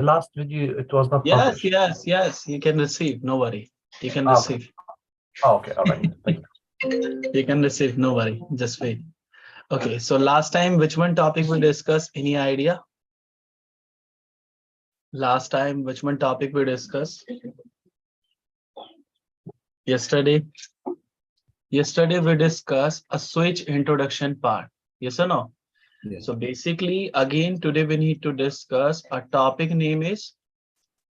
The last video, it was not Yes, published. yes, yes. You can receive. No worry. You can Okay. receive. Oh, okay. All right. Thank you. You can receive. No worry. Just wait. Okay. So last time, which one topic we discussed? Any idea? Last time, which one topic we discussed? Yesterday. Yesterday we discussed a switch introduction part. Yes or no? Yes. So basically, again, today we need to discuss a topic name is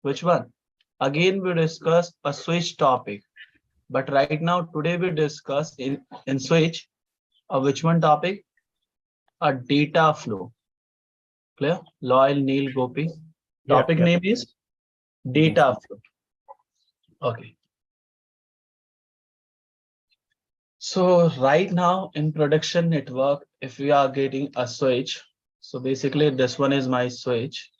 which one? Again, we discuss a switch topic. But right now, today we discuss in switch which one topic? A data flow. Clear? Loyal Neil Gopi. Yeah. Topic Yeah. name is data flow. Okay. So right now in production network, if we are getting a switch, so basically this one is my switch.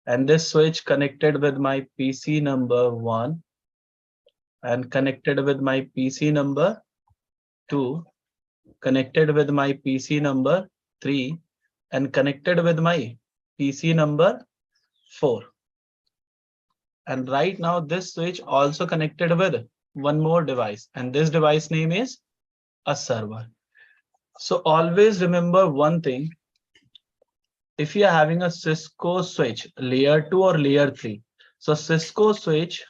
And this switch connected with my PC number 1 and connected with my PC number 2, connected with my PC number 3 and connected with my PC number 4. And right now this switch also connected with one more device, and this device name is a server. So always remember one thing. If you are having a Cisco switch, layer 2 or layer 3. So Cisco switch,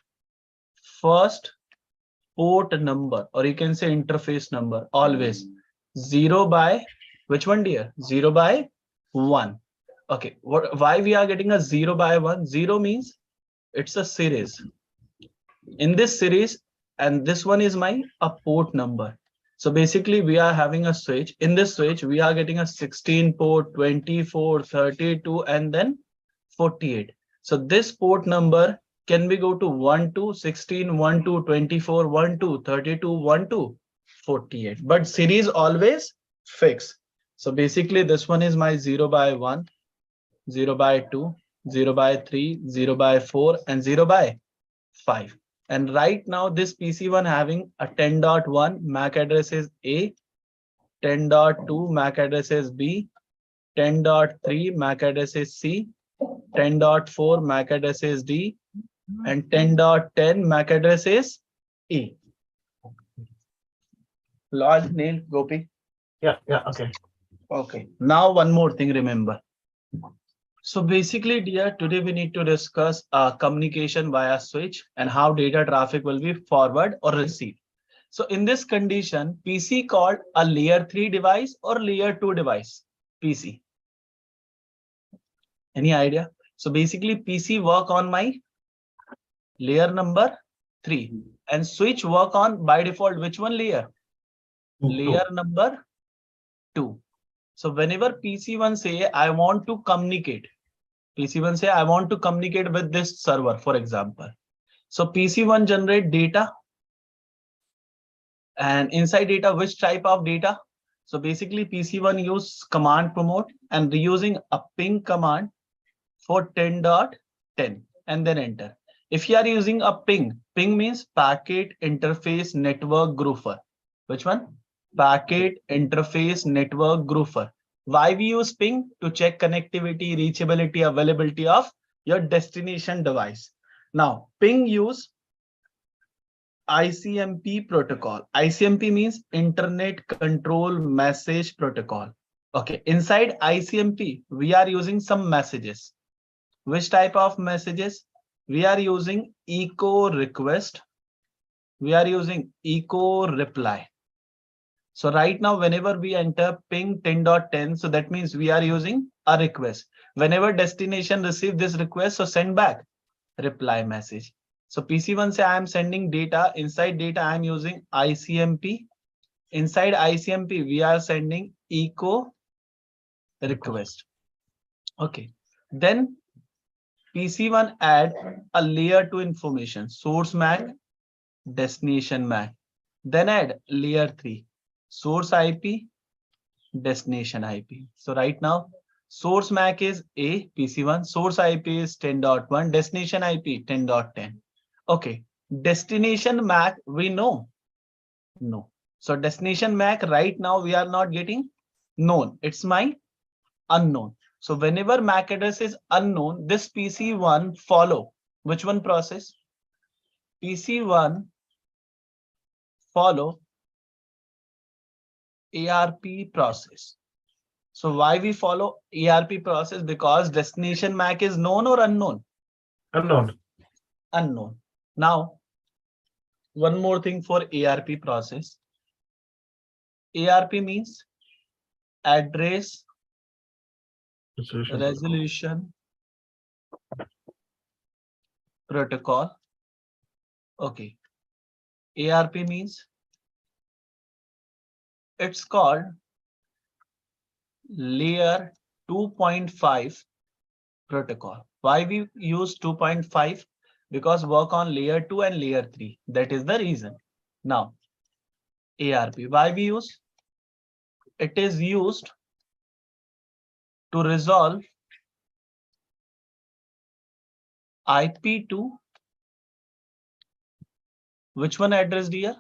first port number, or you can say interface number, always 0 by, which one dear? 0 by 1. Okay, why we are getting a 0 by 1? 0 means it's a series. In this series, and this one is my a port number. So basically we are having a switch. In this switch, we are getting a 16 port, 24, 32, and then 48. So this port number can we go to 1 to 16, 1 to 24, 1 to 32, 1 to 48. But series always fixed. So basically this one is my 0 by 1, 0 by 2, 0 by 3, 0 by 4, and 0 by 5. And right now this PC1 having a 10.1 MAC address is A, 10.2 MAC address is B, 10.3 MAC address is C, 10.4 MAC address is D, and 10.10 MAC address is E. Lord Neil Gopi. Yeah. Yeah. Okay. Okay. Now one more thing, remember. So basically, dear, today we need to discuss communication via switch and how data traffic will be forward or received. So in this condition, PC called a layer 3 device or layer 2 device? PC. Any idea? So basically PC work on my layer number 3 and switch work on by default which one layer? Layer number 2. So whenever PC1 say I want to communicate, PC1 say I want to communicate with this server, for example. So PC1 generate data, and inside data, which type of data? So basically PC1 use command promote and reusing a ping command for 10.10 and then enter. If you are using a ping means packet interface network grouper. Which one? Packet interface network grouper. Why we use ping? To check connectivity, reachability, availability of your destination device. Now ping use ICMP protocol. ICMP means Internet Control Message Protocol. Okay, inside ICMP, we are using some messages. Which type of messages? We are using echo request. We are using echo reply. So right now, whenever we enter ping 10.10, so that means we are using a request. Whenever destination receive this request, so send back reply message. So PC1 say I am sending data. Inside data, I am using ICMP. Inside ICMP, we are sending echo request. Okay. Then PC1 add a layer 2 information, source MAC, destination MAC. Then add layer 3, source IP, destination IP. So right now, source MAC is A, PC1, source IP is 10.1, destination IP 10.10. Okay, destination MAC we know? No. So destination MAC right now we are not getting known. It's my unknown. So whenever MAC address is unknown, this PC1 follow which one process? PC1 follow ARP process. So why we follow ARP process? Because destination MAC is known or unknown? Unknown. Unknown. Now, one more thing for ARP process. ARP means address resolution protocol. Okay. ARP means it's called layer 2.5 protocol. Why we use 2.5? Because work on layer 2 and layer 3. That is the reason. Now, ARP. Why we use? It is used to resolve IP2. Which one address, dear?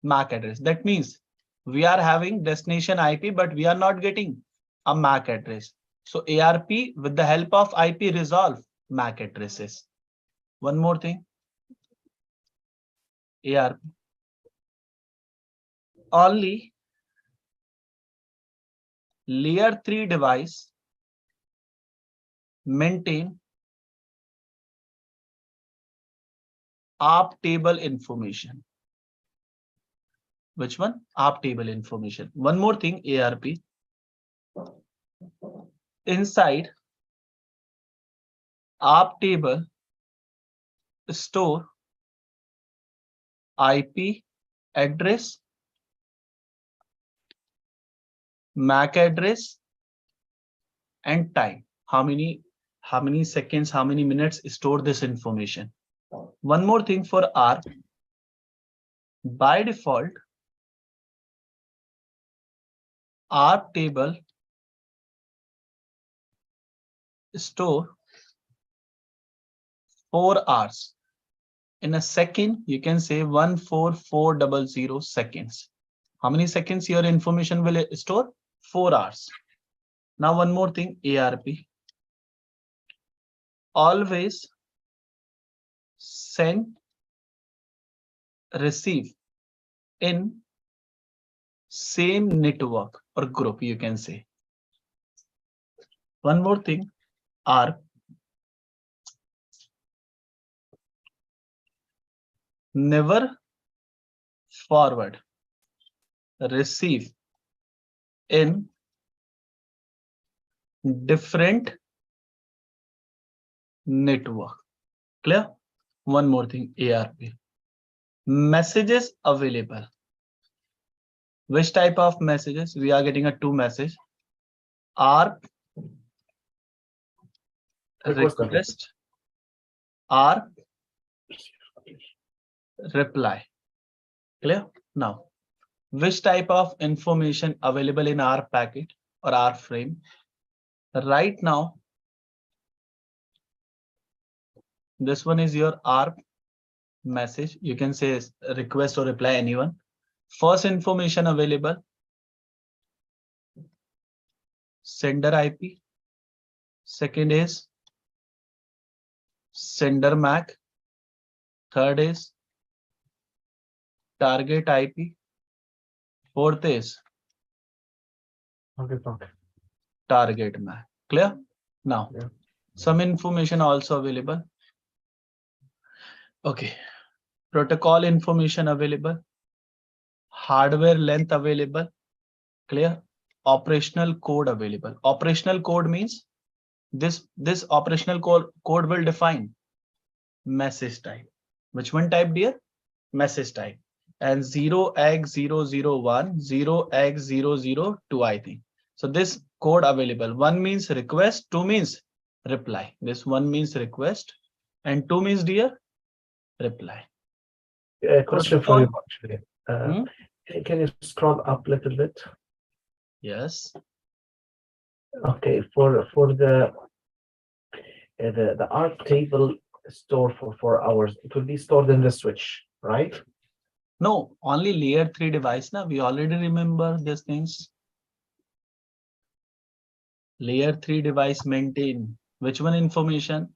MAC address. That means we are having destination IP, but we are not getting a MAC address. So ARP with the help of IP resolve MAC addresses. One more thing. ARP. Only layer 3 device maintain ARP table information. Which one? ARP table information. One more thing, ARP. Inside ARP table, store IP address, MAC address, and time. How many seconds, how many minutes store this information. One more thing for ARP. By default, ARP table store 4 hours. In a second, you can say 14400 seconds. How many seconds your information will store? 4 hours. Now one more thing, ARP. Always send, receive in same network or group, you can say. One more thing, ARP. Never forward, receive in different network. Clear? One more thing, ARP. Messages available. Which type of messages? We are getting a 2 message. ARP request, ARP reply. Clear? Now, which type of information available in ARP packet or ARP frame? Right now, this one is your ARP message. You can say request or reply, anyone. First information available, sender IP. Second is sender MAC. Third is target IP. Fourth is target MAC. Clear? Now, some information also available. Okay. Protocol information available. Hardware length available. Clear? Operational code available. Operational code means this operational code will define message type. Which one type, dear? Message type. And 0x001, 0x002, I think. So this code available. 1 means request, 2 means reply. This 1 means request and 2 means, dear, reply. Question for you, actually. Can you scroll up a little bit? Yes. Okay, for the ARP table stored for 4 hours, it will be stored in the switch, right? No, only layer 3 device. Now we already remember these things. Layer 3 device maintain which one information?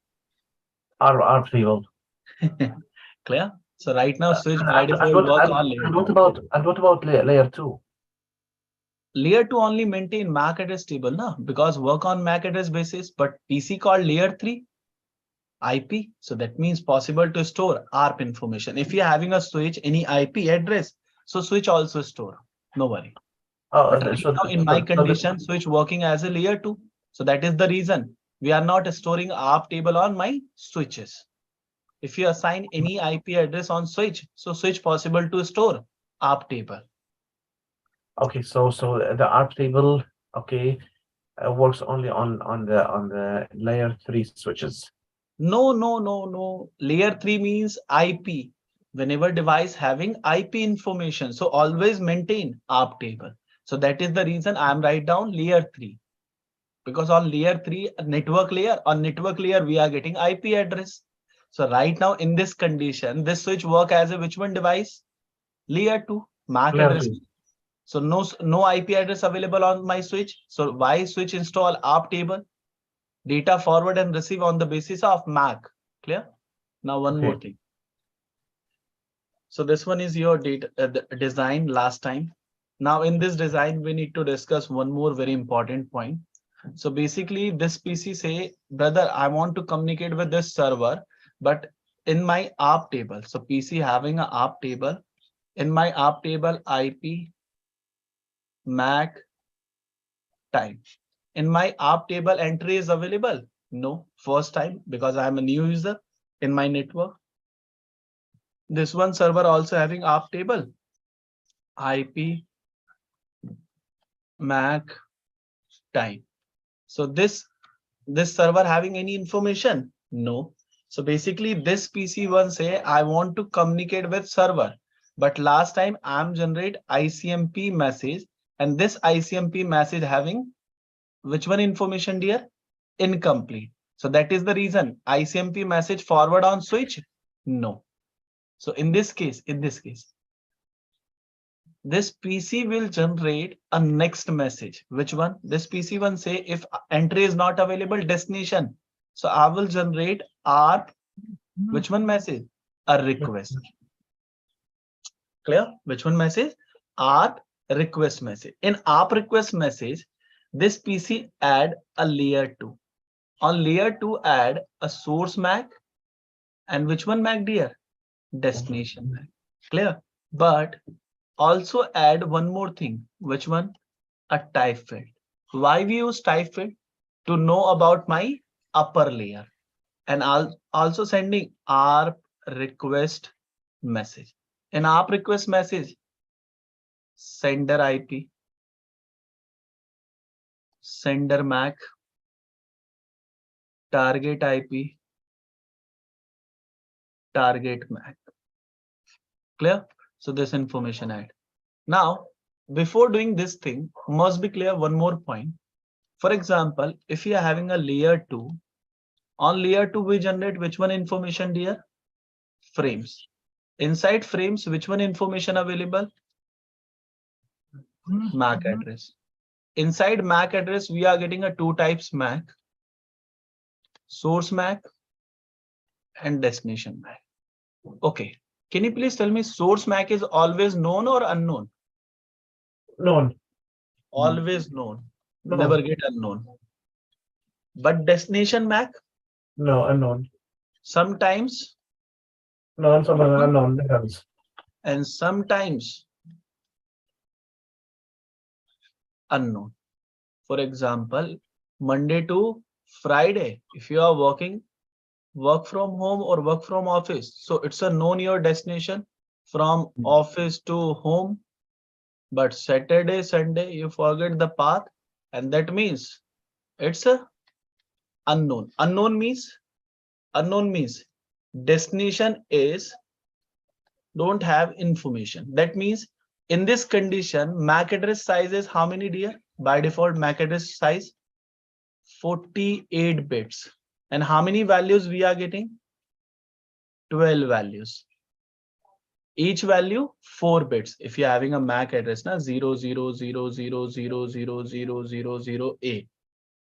R table. Clear? So right now switch by And, default work on layer 2. what about layer 2? Layer 2 only maintain MAC address table, na? Because work on MAC address basis, but PC called layer 3 IP. So that means possible to store ARP information. If you're having a switch, any IP address, so switch also store. No worry. But right now in my condition, switch working as a layer 2. So that is the reason we are not storing ARP table on my switches. If you assign any IP address on switch, so switch possible to store ARP table. Okay, so the ARP table, okay, works only on the layer 3 switches. No. Layer 3 means IP. Whenever device having IP information, so always maintain ARP table. So that is the reason I am write down layer 3. Because on layer 3 network layer, we are getting IP address. So right now in this condition, this switch work as a which one device? Layer 2 MAC address. So no IP address available on my switch. So why switch install ARP table? Data forward and receive on the basis of MAC. Clear? Now one more thing. So this one is your data design last time. Now in this design, we need to discuss one more very important point. So basically this PC say, brother, I want to communicate with this server, but in my ARP table. So PC having a ARP table. In my ARP table, IP, MAC, time. In my ARP table entry is available? No, first time because I'm a new user in my network. This one server also having ARP table, IP, MAC, time. So this server having any information? No. So basically this PC one say I want to communicate with server, but last time I'm generate ICMP message, and this ICMP message having which one information, dear? Incomplete. So that is the reason ICMP message forward on switch? No. So in this case, this PC will generate a next message. Which one? This PC one say if entry is not available, destination. So I will generate ARP. Which one message? A request. Clear? Which one message? ARP request message. In ARP request message, this PC add a layer 2. On layer 2 add a source MAC, and which one MAC, dear? Destination MAC. Clear? But also add one more thing. Which one? A type field. Why we use type field? To know about my upper layer. And also sending ARP request message. In ARP request message, sender IP, sender MAC, target IP, target MAC. Clear? So this information add. Now, before doing this thing, must be clear one more point. For example, if you are having a layer 2, on layer 2 we generate which one information, dear? Frames. Inside frames, which one information available? MAC address. Inside MAC address, we are getting a two types MAC, source MAC and destination MAC. Okay. Can you please tell me source MAC is always known or unknown? Known. Always known. Never get unknown. But destination MAC? No, unknown. Sometimes known, sometimes unknown, depends. And sometimes unknown. For example, Monday to Friday, if you are working, work from home or work from office, so it's a known your destination from office to home. But Saturday, Sunday, you forget the path, and that means it's a unknown. Unknown means destination is don't have information. That means in this condition, MAC address size is how many, dear? By default, MAC address size 48 bits. And how many values we are getting? 12 values. Each value 4 bits. If you're having a MAC address, na 00000000000A.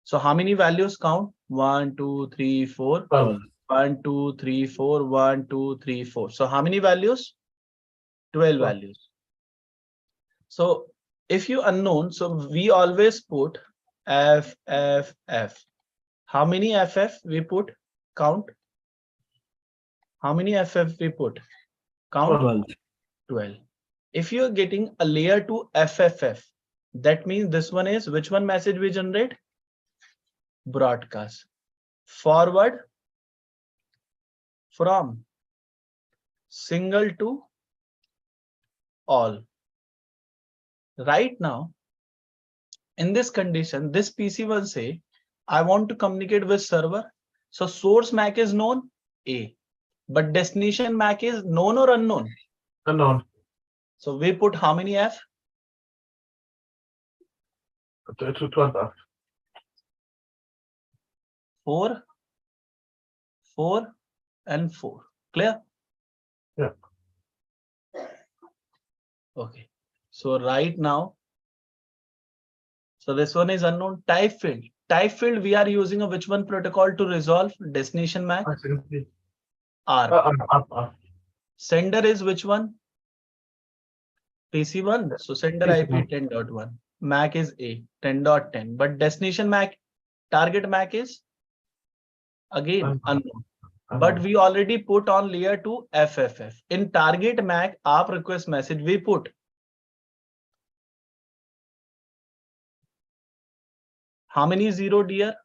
So how many values count? 1, 2, 3, 4. 12. 1, 2, 3, 4. 1, 2, 3, 4. So how many values? 12 12. values. So if you unknown, so we always put F, F, F. How many FF we put? Count. How many FF we put? Count. 12. 12. If you're getting a layer 2 FFF, that means this one is which one message we generate? Broadcast. Forward from single to all. Right now, in this condition, this PC will say, I want to communicate with server. So source MAC is known, A. But destination MAC is known or unknown? Unknown. So we put how many F? 12. 4, 4, and 4. Clear? Yeah. Okay. So right now, so this one is unknown. Type field. Type field, we are using a which one protocol to resolve destination MAC? R. Sender is which one? PC1. So sender IP 10.1. MAC is A 10.10. But destination MAC, target MAC is again unknown. But we already put on layer 2 FFF. In target MAC, app request message we put. How many 0, dear?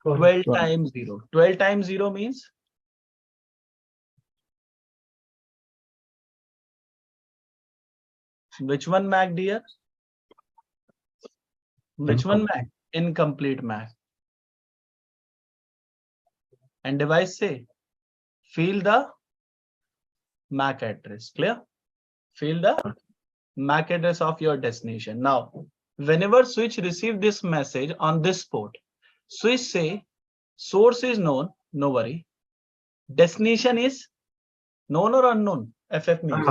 12 times 0. 12 times 0 means? Which one MAC, dear? Which one MAC? Incomplete MAC. And device say, fill the MAC address. Clear? Fill the MAC address of your destination. Now, whenever switch receive this message on this port, switch say source is known, no worry. Destination is known or unknown? FF means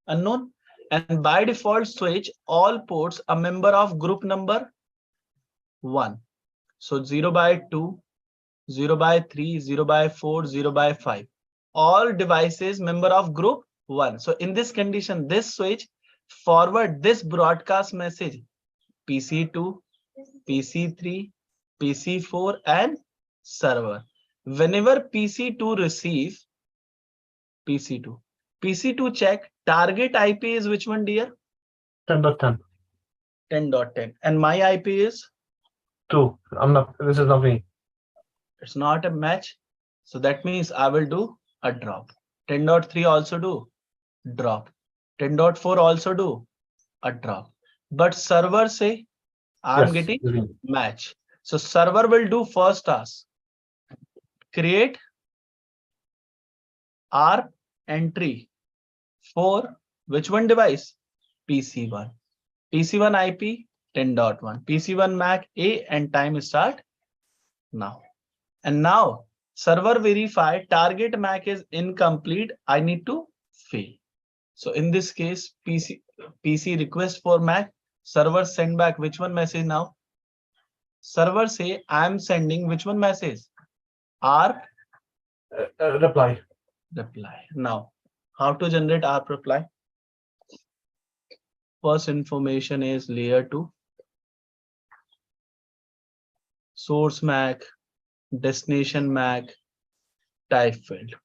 unknown. And by default switch all ports a member of group number 1. So 0 by 2, 0 by 3, 0 by 4, 0 by 5. All devices member of group 1. So in this condition, this switch forward this broadcast message PC2, PC3, PC4 and server. Whenever PC2 receive PC2, PC2 check target IP is which one, dear? 10.10. 10.10. And my IP is 2. This is not me. It's not a match. So that means I will do a drop. 10.3 also do drop. 10.4 also do a drop. But server say I'm getting match. So server will do first task. Create ARP entry for which one device? PC1. PC1 IP 10.1. PC1 MAC A and time start now. And now server verify target MAC is incomplete. I need to fail. So in this case, PC request for MAC, server send back which one message now? Server say I'm sending which one message? ARP reply. Reply. Now, how to generate ARP reply? First information is layer 2. Source MAC, destination MAC, type field.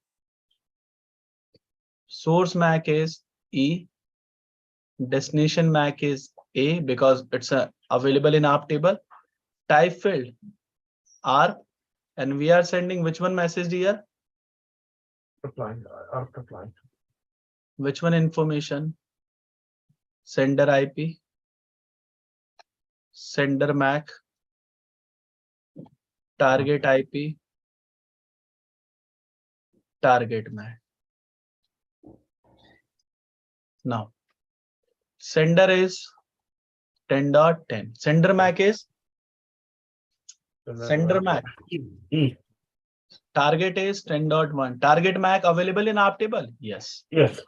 Source MAC is E, destination MAC is A because it's available in ARP table. Type field ARP, and we are sending which one message here? Reply. ARP reply. Which one information? Sender IP, sender MAC, target IP, target MAC. Now, sender is 10.10. Sender MAC is sender MAC. E. Target is 10.1. Target MAC available in ARP table? Yes. Yes.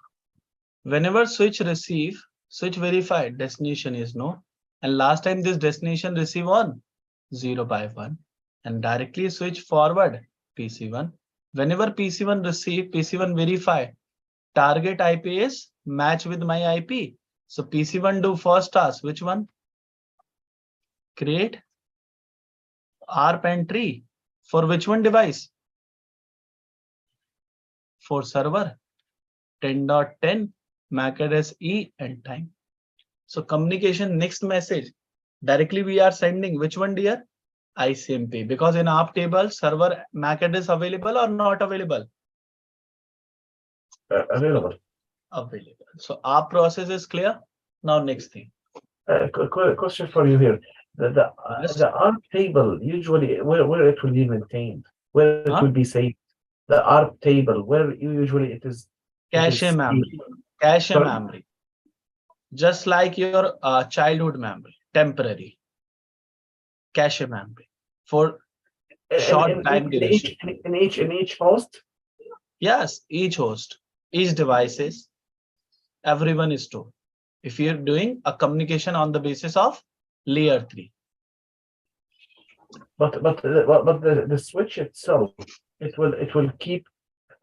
Whenever switch receive, switch verify destination is no. And last time this destination receive on 0 by 1 and directly switch forward PC1. Whenever PC1 receive, PC1 verify target IP is match with my IP. So PC1 do first task. Which one? Create ARP entry. For which one device? For server 10.10 MAC address E and time. So communication next message directly we are sending which one, dear? ICMP, because in ARP table server MAC address available or not available? Available. Available. So ARP process is clear. Now next thing. Question for you here. Yes. The ARP table usually where it will be maintained, where it will be saved. The ARP table where usually it is. Cache memory. Cache memory. Just like your childhood memory, temporary. Cache memory for short time duration. In each host. Yes, each host, each devices, everyone is stored. If you're doing a communication on the basis of layer 3. But the switch itself, it will keep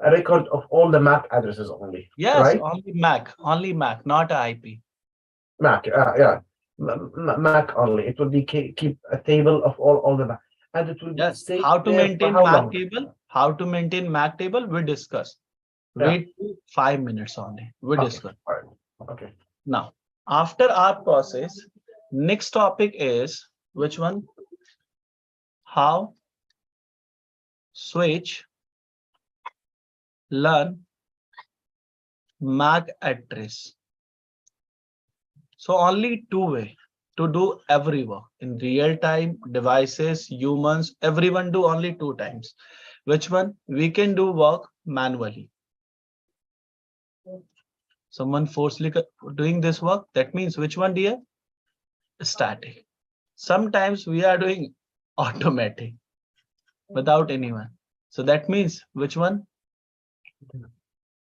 a record of all the MAC addresses only. Yes, right? only MAC, not IP. MAC, yeah, MAC only. It will be keep a table of all the MAC, and it will be saved. How to maintain MAC long? Table? How to maintain MAC table? We discuss. Wait 5 minutes only. We discuss. Okay. Now, after our process, next topic is which one? How switch learn MAC address. So only two ways to do every work in real time, devices, humans, everyone do only 2 times. Which one? We can do work manually. Someone forcefully doing this work. That means which one, dear? Static. Sometimes we are doing automatic without anyone. So that means which one?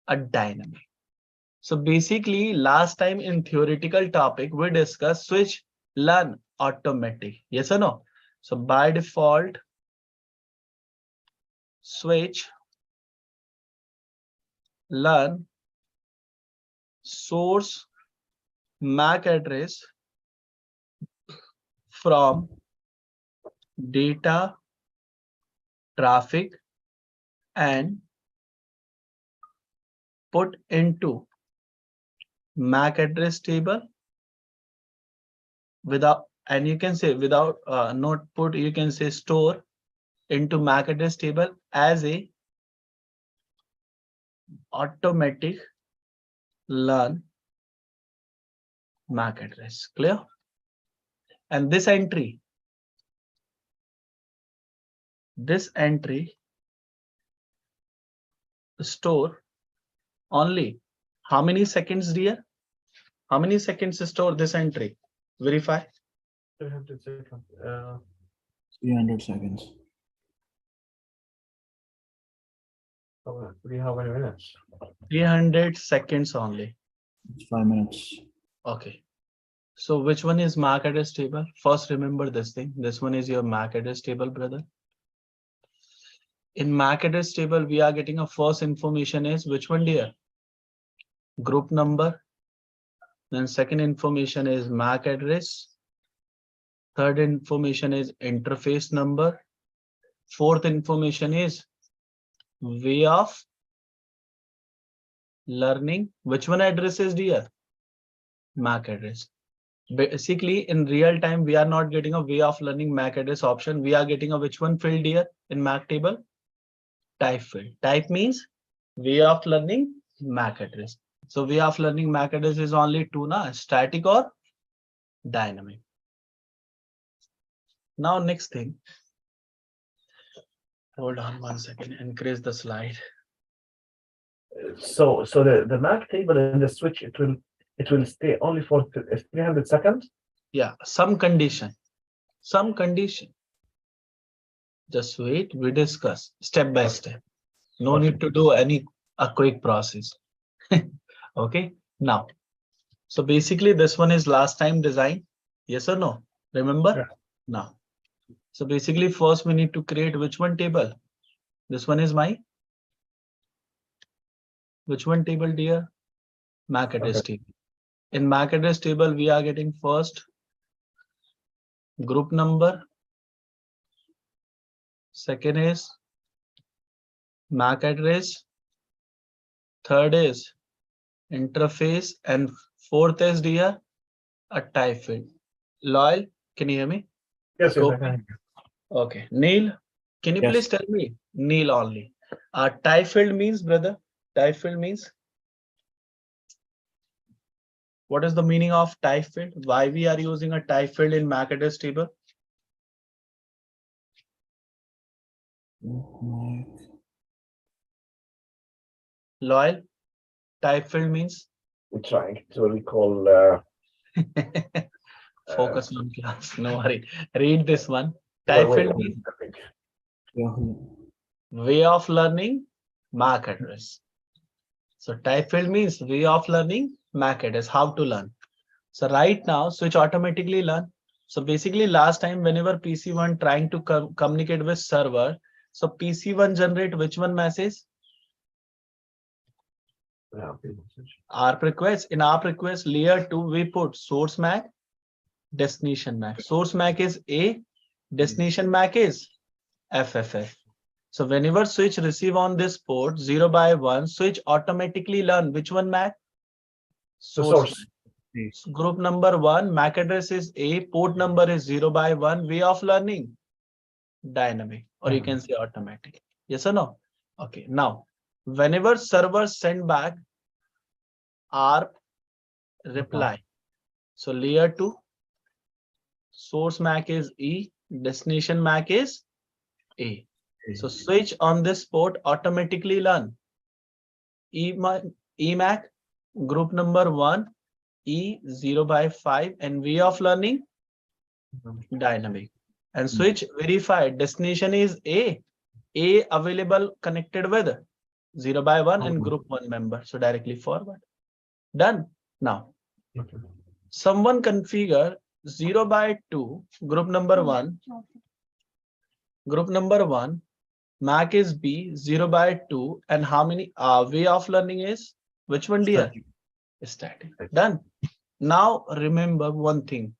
A dynamic. So basically last time in theoretical topic, we discussed switch learn automatic. Yes or no? So by default, switch learn source MAC address from data traffic and put into MAC address table without, and you can say without not put, you can say store into MAC address table as a automatic learn MAC address. Clear? And this entry store only how many seconds, dear? How many seconds store this entry? Verify. 300 seconds. 300 seconds. How many minutes? 300 seconds only. It's 5 minutes. Okay. So which one is MAC address table? First, remember this thing. This one is your MAC address table, brother. In MAC address table, we are getting a first information is which one, dear? Group number. Then second information is MAC address. Third information is interface number. Fourth information is way of learning. Which one address is, dear? MAC address. Basically, in real time, we are not getting a way of learning MAC address option. We are getting a which one field, dear, in MAC table? Type field. Type means way of learning MAC address. So way of learning MAC address is only two, na? Static or dynamic. Now next thing. Hold on 1 second. Increase the slide. So the MAC table in the switch, it will stay only for 300 seconds. Yeah, some condition. Just wait. We discuss step by step. No need to do a quick process. Okay. Now, so basically this one is last time design. Yes or no? Remember? Yeah. Now, So basically first we need to create which one table? This one is my, which one table, dear? MAC address table. In MAC address table, we are getting first group number. Second is MAC address. Third is interface. And fourth is, dear, a type field. Loyal, can you hear me? Yes, yes, I Go. can. Okay. Neil, can you Yes. please tell me? Neil only. Type field means, brother? Type field means? What is the meaning of type field? Why we are using a type field in MAC address table? Loyal, type field means? We're trying. So we call Focus on class, no worry. Read this one. wait, Type wait, field wait, means I think. Yahoo. way of learning, MAC address. So type field means way of learning, MAC address, how to learn. So right now, switch automatically learn. So basically last time, whenever PC1 trying to communicate with server, so PC1 generate which one message? Yeah, ARP request. In ARP request layer 2, we put source MAC, destination MAC. Source MAC is A, destination MAC is FFF. So whenever switch receive on this port 0 by 1, switch automatically learn which one MAC? the source. So group number 1, MAC address is A, port number is 0 by 1, way of learning, dynamic, or you can say automatic. Yes or no? Okay, now whenever server send back ARP reply, so layer 2, source MAC is E, destination MAC is A. So switch on this port automatically learn EMAC, group number 1, E 0 by 5, and way of learning, dynamic. And switch verify destination is A available connected with 0 by 1 and group 1 member. So directly forward. Done. Now, someone configure 0 by 2, group number 1. Group number 1, MAC is B, 0 by 2, and how many way of learning is? Which one, dear? Static. Done. Now remember one thing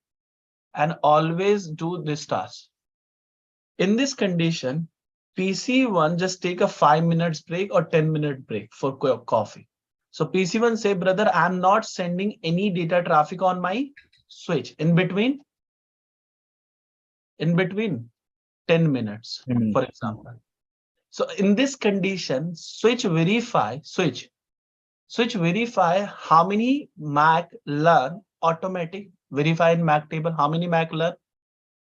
and always do this task. In this condition, PC1 just take a 5 minutes break or 10-minute break for coffee. So PC1 say, brother, I'm not sending any data traffic on my switch in between 10 minutes, for example. So in this condition, switch verify how many MAC learn automatic, verify in MAC table, how many MAC learn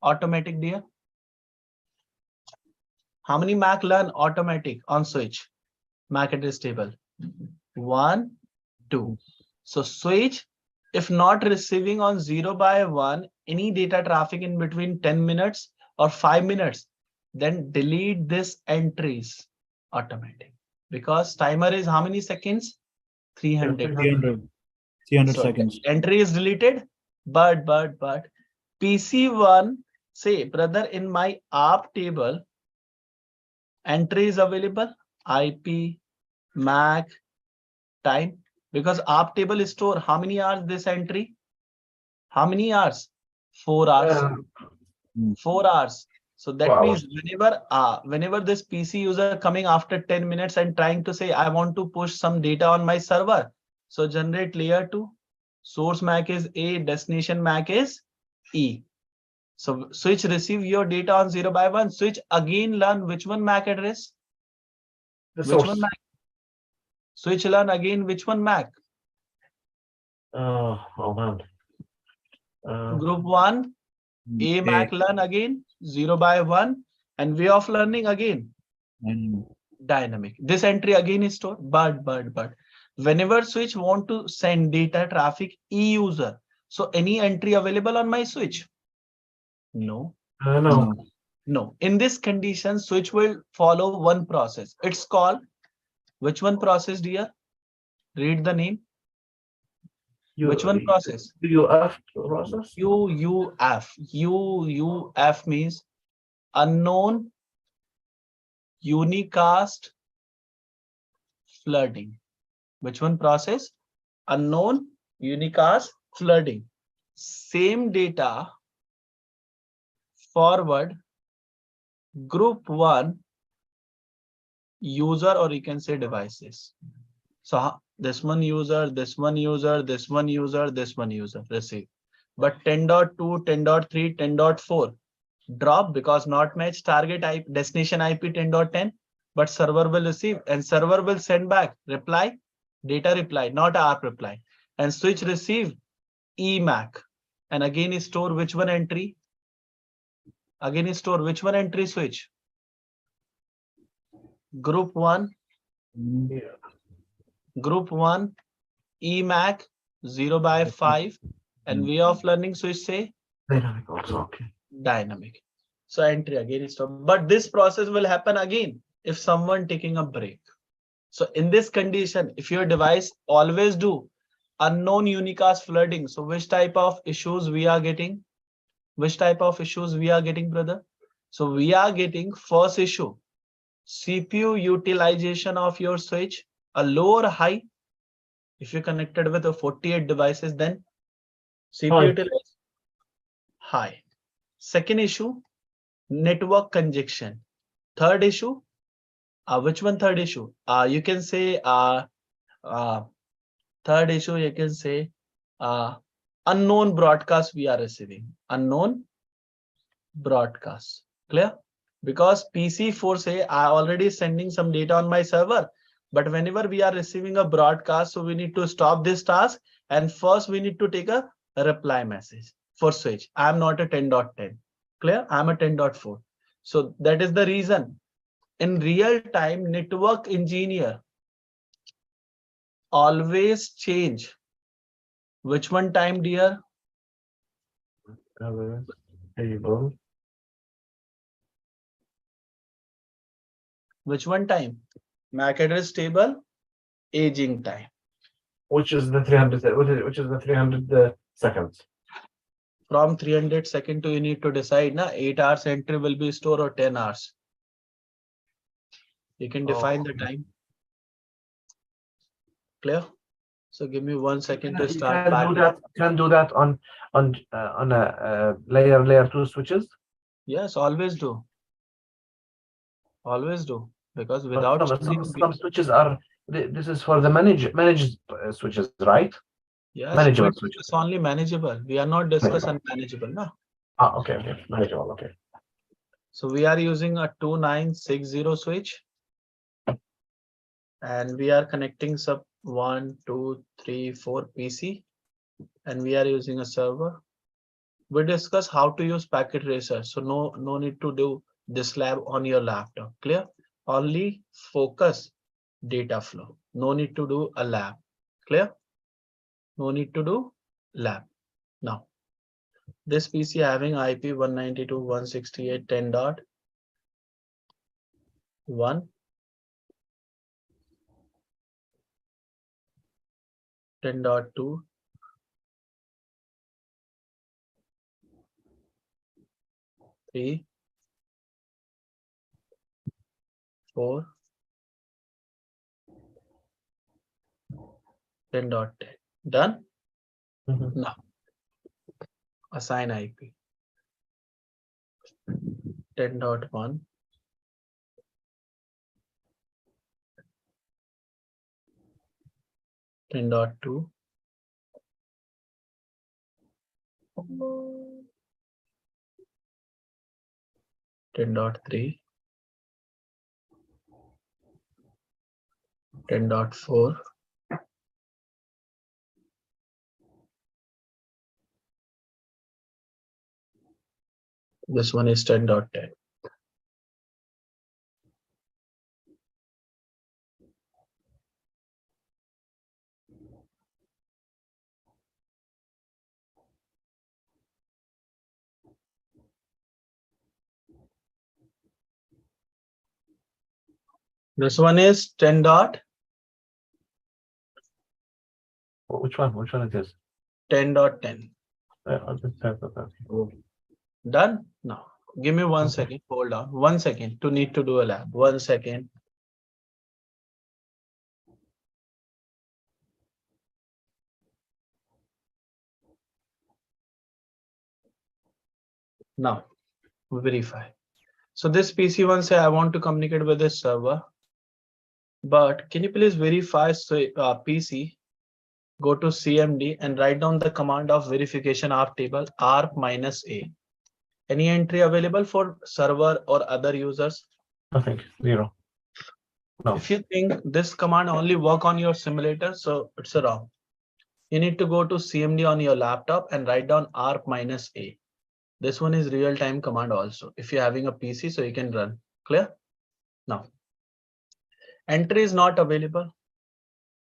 automatic, dear? How many MAC learn automatic on switch? MAC address table. 1, 2. So switch, if not receiving on 0 by 1, any data traffic in between 10 minutes or 5 minutes, then delete this entries automatic. Because timer is how many seconds? 300. 300 So seconds. entry is deleted, but PC1 say, brother, in my ARP table, entry is available, IP, MAC, time, because ARP table is store how many hours this entry? How many hours? 4 hours. 4 hours. So that means whenever this PC user coming after 10 minutes and trying to say, I want to push some data on my server. So generate layer 2, source MAC is A, destination MAC is E. So switch receive your data on 0 by 1, switch again learn which one MAC address? Which one MAC? Switch learn again which one MAC? Oh man. Group 1, A MAC learn again 0 by 1, and way of learning again dynamic. This entry again is stored, but whenever switch want to send data traffic E user, so any entry available on my switch? No. No. In this condition, switch will follow one process. It's called which one process, dear? Read the name. Which one process? UF process. UUF. UUF means unknown unicast flooding. Which one process? Unknown unicast flooding. Same data forward group 1 user, or you can say devices. So this one user, this one user, this one user, this one user receive. But 10.2, 10.3, 10.4 drop because not match target IP, destination IP 10.10, but server will receive and server will send back reply, data reply, not ARP reply. And switch receive EMAC. And again store which one entry? Again store which one entry switch? Group 1. Yeah. Group 1 EMAC 0/5 and way of learning switch say Dynamic also, okay. dynamic. So entry again is stop. But this process will happen again if someone taking a break. So in this condition, if your device always do unknown unicast flooding, so which type of issues we are getting? Which type of issues we are getting, brother? So we are getting first issue, CPU utilization of your switch, a low or high. If you're connected with a 48 devices, then CPU utilization high. Second issue, network congestion. Third issue, which one third issue? You can say third issue, you can say unknown broadcast we are receiving. Unknown broadcast. Clear? Because PC4 say I already sending some data on my server, but whenever we are receiving a broadcast, so we need to stop this task and first we need to take a reply message for switch. I am not a 10.10. Clear? I am a 10.4. So that is the reason. In real time, network engineer always change. Which one time, dear? Table. Which one time? MAC address table, aging time. Which is the 300, which is the 300 seconds. From 300 second to you need to decide, na 8 hours entry will be stored or 10 hours. You can define the time. Clear? So give me 1 second to start. Can do that on a layer 2 switches. Yes, always do. Always do. Because But without some switches are, this is for the managed switches, right? yes, Manageable but switches. it's only manageable. We are not discussing unmanageable. No? Okay. Manageable, okay. So we are using a 2960 switch. And we are connecting sub 1, 2, 3, 4 PC. And we are using a server. We discuss how to use packet tracer. So no need to do this lab on your laptop. Clear? Only focus data flow. No need to do a lab. Clear? No need to do lab. Now, this PC having IP 192.168.10.1, 10.2, 3, 4, 10.10. Done? Now, assign IP 10.1, 10.2, 10.3, 10.4, this one is 10.10. This one is 10. Which one it is? 10.10. I'll just type that. Done? Now, Give me one Okay. second. Hold on. 1 second to need to do a lab. 1 second. Now verify. So this PC1 say I want to communicate with this server, but can you please verify PC? Go to CMD and write down the command of verification ARP table ARP -A. Any entry available for server or other users? Nothing. Zero. No. If you think this command only work on your simulator, so it's wrong. You need to go to CMD on your laptop and write down ARP -A. This one is real-time command also. If you're having a PC, so you can run. Clear? Now, entry is not available,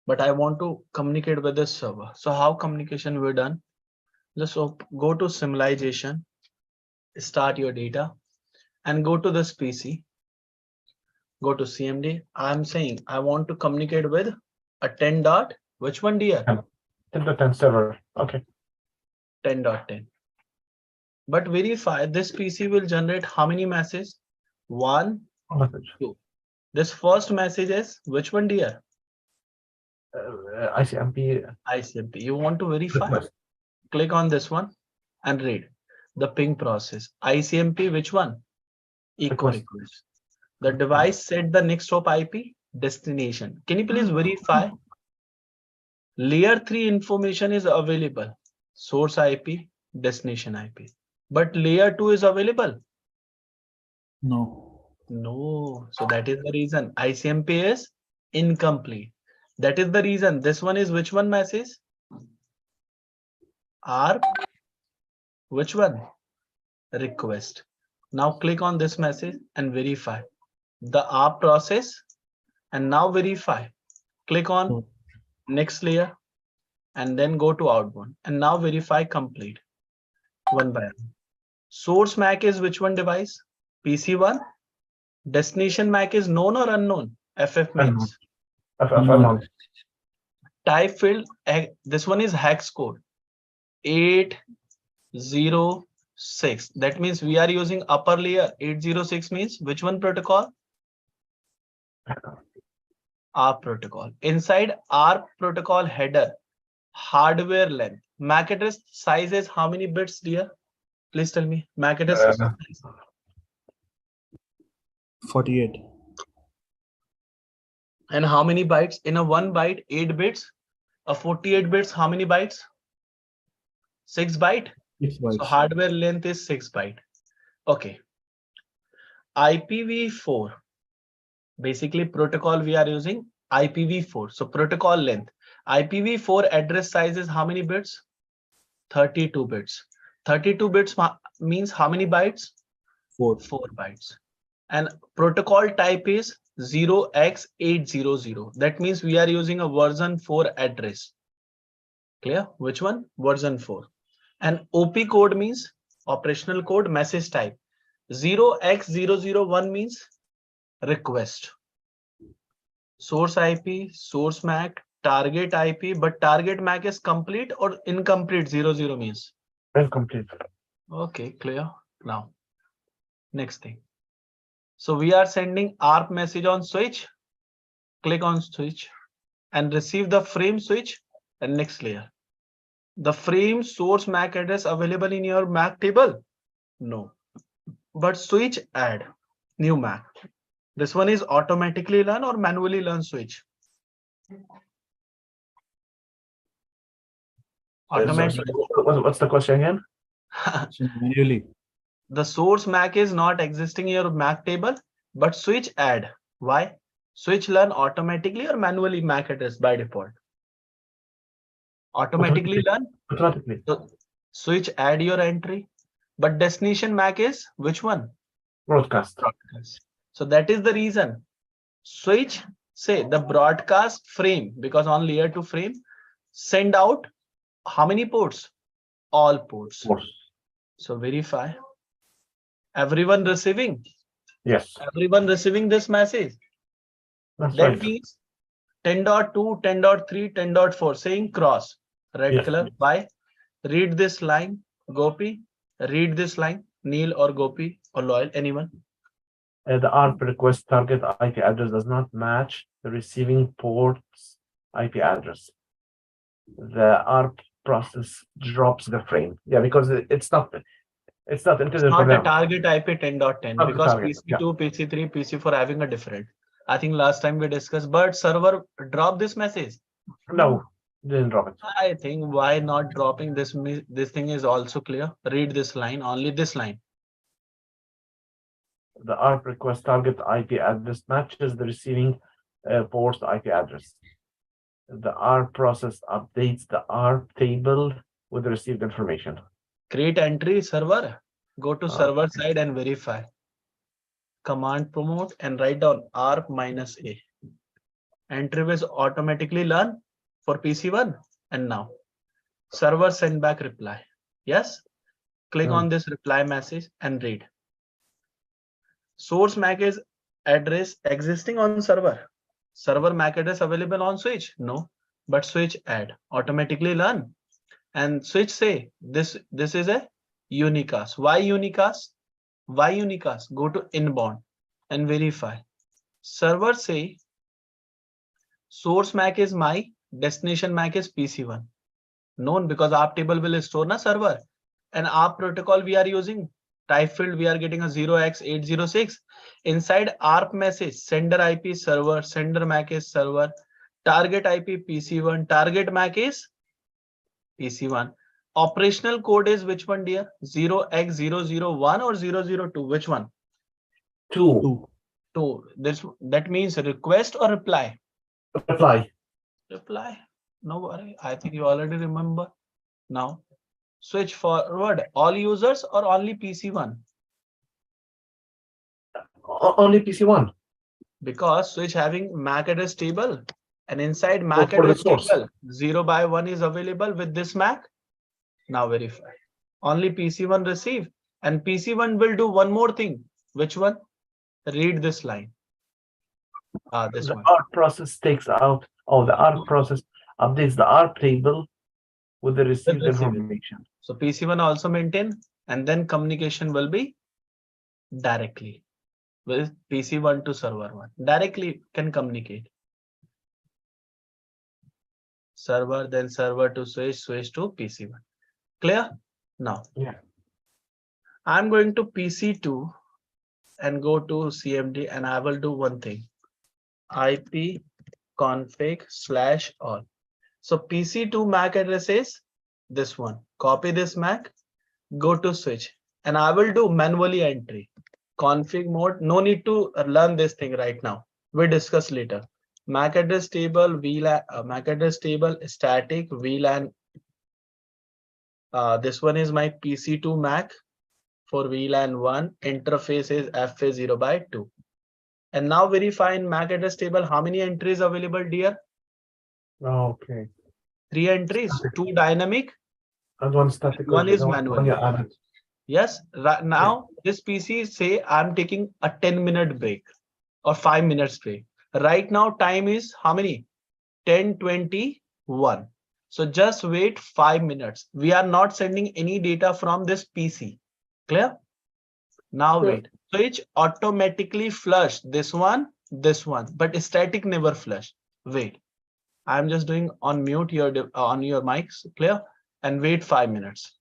but I want to communicate with this server. So how communication we're done? Just go to simulation, start your data, and go to this PC. Go to CMD. I'm saying I want to communicate with a 10 dot. Which one, dear? 10.10 server. Okay. 10.10. But verify this PC will generate how many messages? 1, Message. 2. This first message is which one, dear? ICMP ICMP. You want to verify? request. Click on this one and read the ping process. ICMP, which one? Echo Request. request. The device set the next hop IP destination. Can you please verify? Layer 3 information is available. Source IP, destination IP. But layer 2 is available? No. No. So that is the reason ICMP is incomplete. That is the reason this one is which one message? ARP. Which one? Request. Now click on this message and verify the ARP process, and now verify. Click on next layer and then go to outbound, and now verify complete one by one. Source MAC is which one device? PC1. Destination MAC is known or unknown? FF means. Unknown. Type field, this one is hex code 806. That means we are using upper layer. 806 means which one protocol? ARP protocol. Inside ARP protocol header, hardware length. MAC address size is how many bits, dear? Please tell me. MAC address 48. and how many bytes? In a 1 byte, 8 bits. A 48 bits, how many bytes? 6 byte. 6 bytes. So hardware length is 6 byte. Okay. IPv4. Basically protocol we are using IPv4. So protocol length. IPv4 address size is how many bits? 32 bits. 32 bits means how many bytes? 4. 4 bytes. And protocol type is 0x800. That means we are using a version 4 address. Clear? Which one? Version 4. And OP code means operational code message type. 0x001 means request. Source IP, source MAC, target IP, but target MAC is complete or incomplete? 00 means Incomplete. okay. Clear. Now next thing. So we are sending ARP message on switch. Click on switch and receive the frame switch and next layer. The frame source MAC address available in your MAC table? No. But switch add new MAC. This one is automatically learn or manually learn switch? Automatic. What's the question again? So manually. The source MAC is not existing in your MAC table, but switch add. Why? Switch learn automatically or manually MAC address by default? Automatically learn. Automatically. So switch add your entry, but destination MAC is which one? Broadcast. Broadcast. So that is the reason. Switch say the broadcast frame, because on layer 2 frame send out how many ports? All ports. So verify. Everyone receiving? Yes. Everyone receiving this message. That's That right. means 10.2, 10.3, 10.4 saying cross red Yes. color. Why? Read this line, Gopi. Read this line. Neil or Gopi or Loyal, anyone? The ARP request target IP address does not match the receiving port's IP address. The ARP process drops the frame. Yeah, because it's not intended for Not a them. target IP 10.10 Not the because target, yeah. PC2, PC3, PC4 having a different. I think last time we discussed, but server drop this message. No, didn't drop it. I think why not dropping this? This thing is also clear. Read this line, only this line. The ARP request target IP address matches the receiving port's IP address. The ARP process updates the ARP table with the received information. Create entry server. Go to server Okay. side and verify. Command promote and write down ARP -A. Entry was automatically learn for PC1 and now server send back reply. Yes, click on this reply message and read. Source MAC is address existing on server. Server MAC address available on switch? No, but switch add automatically learn. And switch say this is a unicast. Why unicast? Why unicast? Go to inbound and verify. Server say source MAC is my, destination MAC is PC1. Known because ARP table will store na server. And ARP protocol we are using. Type field we are getting a 0x806. Inside ARP message, sender IP server, sender MAC is server, target IP PC1, target MAC is PC1. Operational code is which one, dear? 0x001 or 002? Which one? 2. 2. That means request or reply? Reply. Reply. No worry. I think you already remember. Now switch forward all users or only PC1? Only PC1. Because switch having MAC address table and inside For MAC the address source. table 0 by 1 is available with this MAC. Now verify. Only PC1 receive and PC1 will do one more thing. Which one? Read this line. This The one. ARP process takes out, the ARP process updates the ARP table with the received information. So PC1 also maintain and then communication will be directly with PC1 to server 1. Directly can communicate. Server, then server to switch, switch to PC1. Clear? Now, Yeah. I'm going to PC2 and go to CMD and I will do one thing. IP config/all. So PC2 MAC address is this one. Copy this MAC, go to switch, and I will do manually entry. Config mode. No need to learn this thing right now. We discuss later. MAC address table, VLAN, MAC address table, static, VLAN. This one is my PC2 MAC for VLAN 1. Interface is FA0 by 2. And now verify in MAC address table how many entries available, dear? Okay. 3 entries, 2 dynamic, And one static. one is One manual. you added. Yes, right now this PC say I'm taking a 10-minute break or 5 minutes break. Right now time is how many? 10:21. So just wait 5 minutes. We are not sending any data from this PC. Clear? Now wait. Switch automatically flush this one, but static never flush. Wait. I'm just doing on mute your on your mics. Clear? And wait 5 minutes.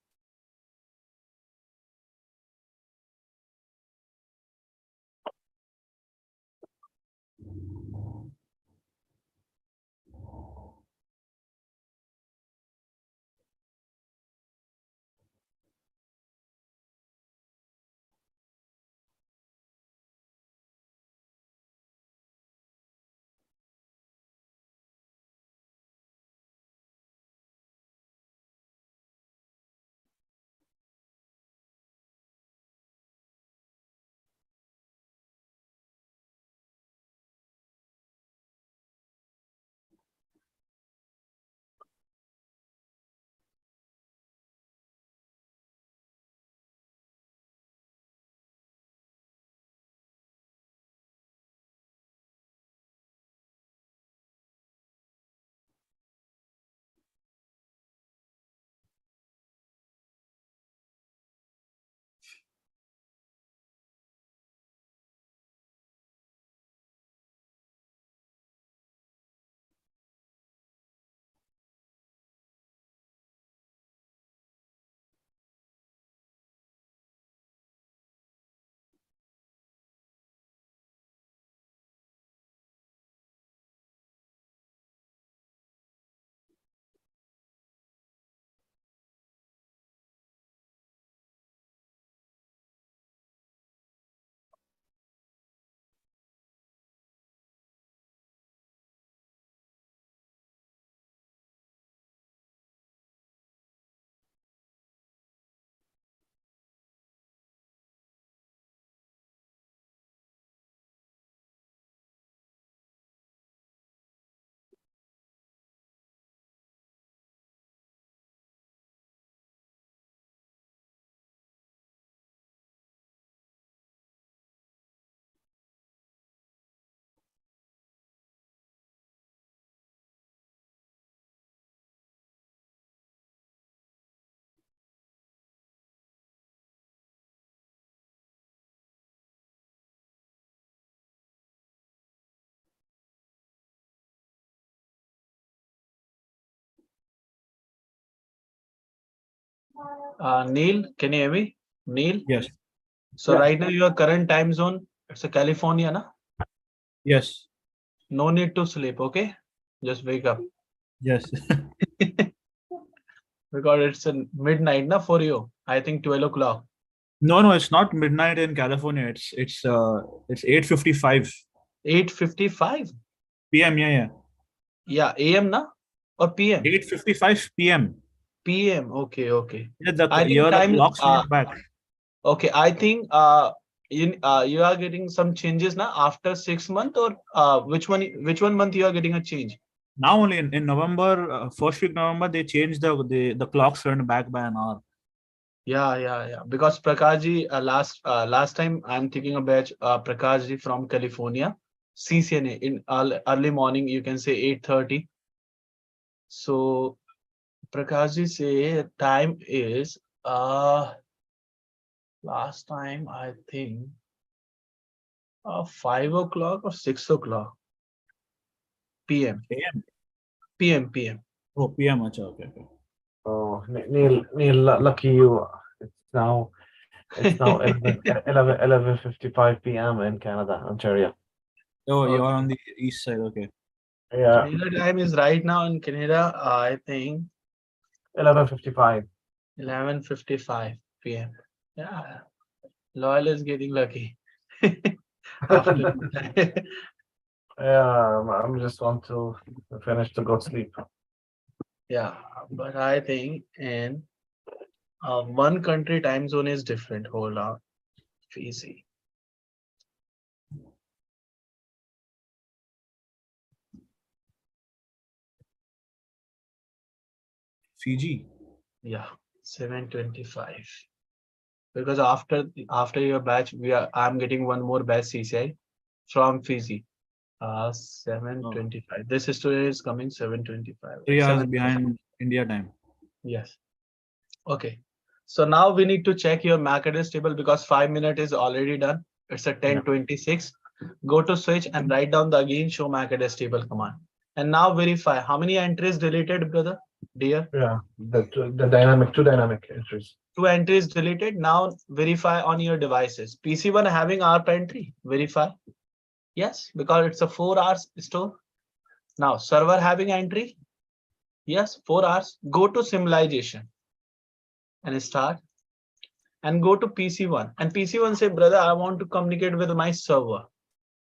Neil, can you hear me? Neil? Yes. So Yeah. right now your current time zone, it's a California, na? Yes. No need to sleep, okay? Just wake up. Yes. Because it's a midnight, na, for you. I think 12 o'clock. No, it's not midnight in California. It's 8:55 8:55. p.m. Yeah. Yeah, AM, na? Or PM? 8:55 p.m. PM. Okay. Yeah, I think the time. clock's not back. Okay, I think you are getting some changes now after 6 months, or which one month you are getting a change? Now only in November, first week November, they changed the clocks went back by an hour. Yeah. Because Prakashji, last time I'm taking a batch, Prakashji from California, CCNA in early morning. You can say 8:30. So Prakashji say time is last time I think 5 o'clock or 6 o'clock PM. AM. PM. Oh, PM. Acha, okay. Oh, Neil, lucky you. It's now 11:55 p.m. in Canada, Ontario. Oh, you're Okay. on the east side. Okay. Yeah, Canada time is right now in Canada, I think 11:55. 11:55 p.m. Yeah, Loyal is getting lucky. After Yeah, I'm just want to finish to go sleep. yeah, but I think in one country time zone is different. Hold on, Fiji. Fiji. Yeah, 7:25. Because after your batch, I'm getting one more batch CCI from Fiji. 7:25. This story is coming 7:25. 3 hours 7. behind India time. Yes. Okay. So now we need to check your MAC address table because 5 minutes is already done. It's a 10:26. Go to switch and write down the again show MAC address table command. And now verify how many entries deleted, brother, dear. Yeah, two dynamic entries. 2 entries deleted. Now verify on your devices. PC1 having ARP entry. Verify. Yes, because it's a 4 hours store. Now server having entry. Yes, 4 hours. Go to symbolization and start. And go to PC1. And PC1 say, brother, I want to communicate with my server.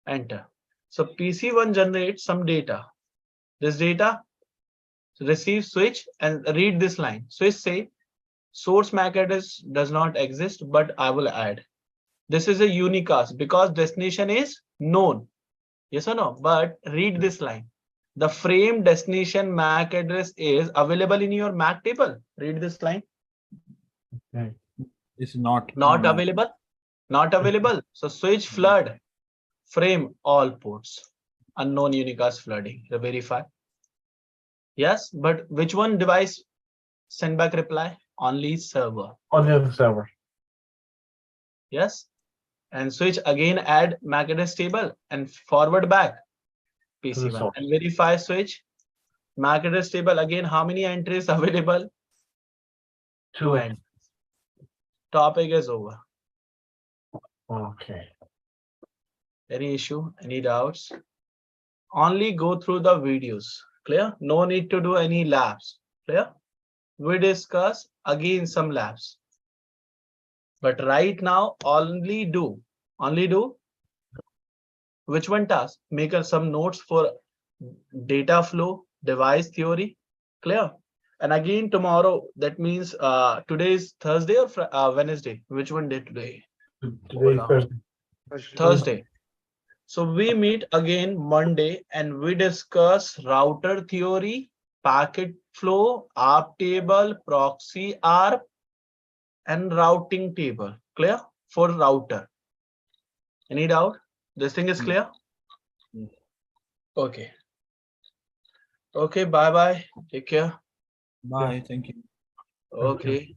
Enter. So PC1 generates some data. This data receive switch and read this line. Switch say, source MAC address does not exist, but I will add. This is a unicast because destination is known. Yes or no? But read this line. The frame destination MAC address is available in your MAC table. Read this line. Okay. It's not. Not available. Not available. So switch flood. Frame all ports. Unknown unicast flooding. Verify. Yes, but which one device send back reply? Only server. On the other server. Yes. And switch again add MAC address table and forward back PC1 source. and verify switch MAC address table again. How many entries available? 2 entries. Topic is over. Okay. Any issue? Any doubts? Only go through the videos. Clear? No need to do any labs. Clear? We discuss again some labs. But right now, only do which one task? Make some notes for data flow, device theory. Clear? And again tomorrow, that means today is Thursday or Wednesday? Which one day today? Today, Thursday. Thursday. So we meet again Monday and we discuss router theory, packet flow, ARP table, proxy ARP, and routing table. Clear? For router. Any doubt? This thing is clear? Yes. Okay. Okay, bye-bye. Take care. Bye. Thank you. Thank you. Okay.